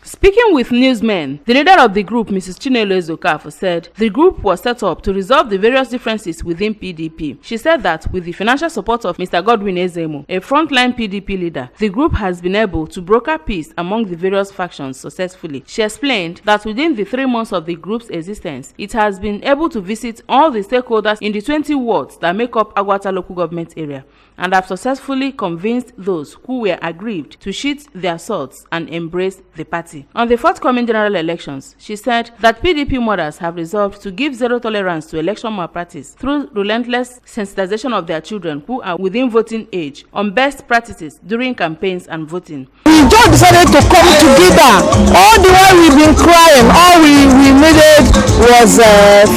Speaking with newsmen, the leader of the group, Mrs. Chinelo Ezeokafor, said the group was set up to resolve the various differences within PDP. She said that with the financial support of Mr. Godwin Ezemo, a frontline PDP leader, the group has been able to broker peace among the various factions successfully. She explained that within the 3 months of the group's existence, it has been able to visit all the stakeholders in the 20 wards that make up Agwata local government area and have successfully convinced those who were aggrieved to sheath their swords and embrace the party. On the forthcoming general elections, she said that PDP mothers have resolved to give zero tolerance to election malpractice through relentless sensitization of their children who are within voting age on best practices during campaigns and voting. We just decided to come together. All the while we've been crying, all we needed was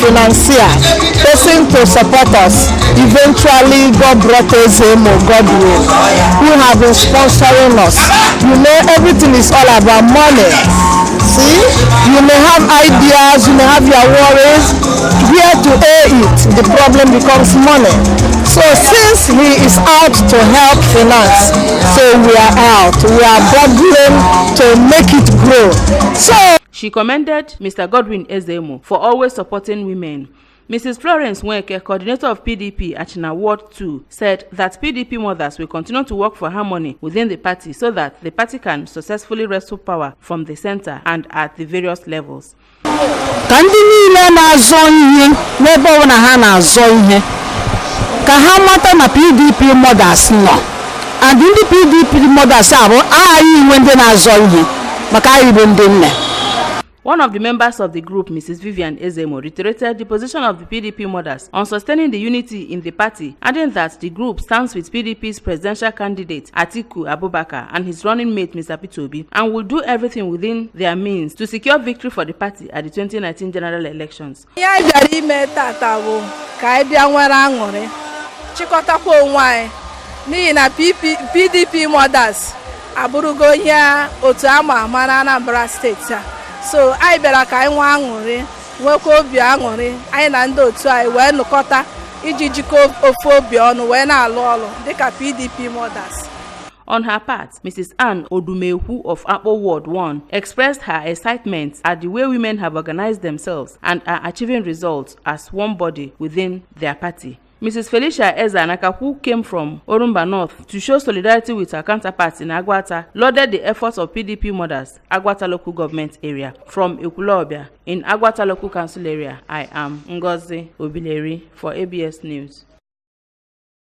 financier, person to support us. Eventually, God brought Ezemo, Godwin, who have been sponsoring us. You know, everything is all about money. See, you may have ideas, you may have your worries. Where to air it, the problem becomes money. So since he is out to help finance, so we are out. We are struggling to make it grow. So she commended Mr. Godwin Ezemo for always supporting women. Mrs. Florence Nweke, coordinator of PDP Achina Ward 2, said that PDP mothers will continue to work for harmony within the party so that the party can successfully wrestle power from the center and at the various levels. PDP mothers no, and in the PDP mothers One of the members of the group, Mrs. Vivian Ezemo, reiterated the position of the PDP mothers on sustaining the unity in the party, adding that the group stands with PDP's presidential candidate, Atiku Abubakar, and his running mate, Mr. Peter Obi, and will do everything within their means to secure victory for the party at the 2019 general elections. PDP mothers aburugo here otu ama mana Anambra State. So I bịara ka anyị nwa aṅụrị nwekwa obi aṅụrị anyị na ndị otu anyị wee nụkọta iji jikọ ofu obi ọnụ wee na-alụ ọlụ dịka PDP mothers. On her part, Mrs. Ann Odumehu of Apple Ward 1 expressed her excitement at the way women have organized themselves and are achieving results as one body within their party. Mrs. Felicia Ezanaka, who came from Orumba North to show solidarity with her counterparts in Agwata, lauded the efforts of PDP mothers, Agwata local government area. From Ekulobia, in Agwata local council area, I am Ngozi Obileri for ABS News.